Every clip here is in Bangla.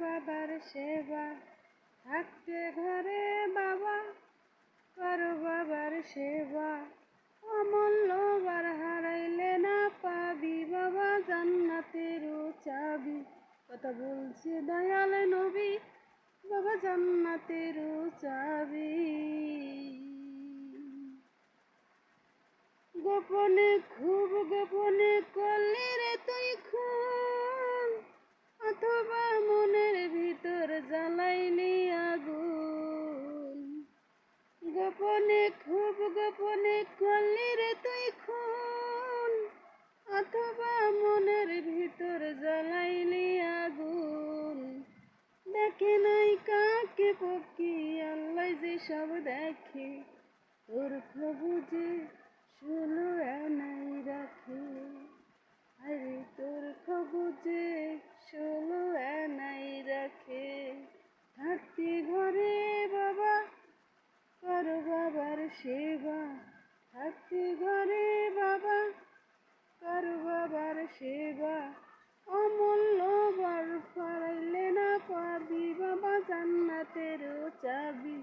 বাবার সেবা, থাকতে ঘরে বাবা করো বাবার সেবা। অমূল্য বার হারাইলে না পাবি বাবা জান্নাতের চাবি। কথা বলছে দয়াল নবী, বাবা জান্নাতের চাবি। গোপনে খুব গোপনে করলি রে তুই খুন, অথবা মনের ভিতর জ্বালাইলি আগুন। গোপনে খুব গোপনে করলি রে তুই খুন, অথবা মনের ভিতর জ্বালাইলি আগুন। দেখে নাই কাকে পক্ষী আল্লাহ যে সব দেখে, তোর খবুজে ষোলো আনাই রাখে। আরে তোর খবুজে ষোলো আনাই রাখে। থাকতে ঘরে বাবা করো বাবার সেবা, থাকতে ঘরে বাবা করো বাবার সেবা। অমূল্য বার পাইলে না পাবি বাবা জান্নাতের চাবি।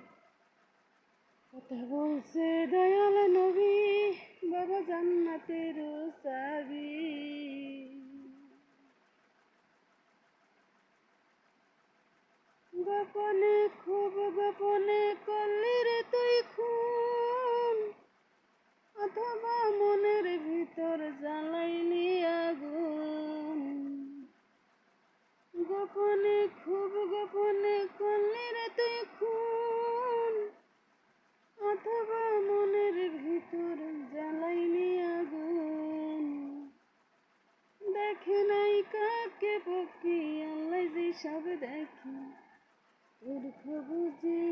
কথা বলছে দয়াল নবী, বাবা জান্নাতের চাবি। গোপনে খুব গোপনে করলি রে তুই খুন, অথবা মনের ভিতর জ্বালাইলি আগুন। গোপনে খুব গোপনে করলি রে তুই খুন, অথবা মনের ভিতর জ্বালাইলি আগুন। দেখে নাই কাকে পক্ষী আল্লাহ যে সব দেখে, তোর খবুজে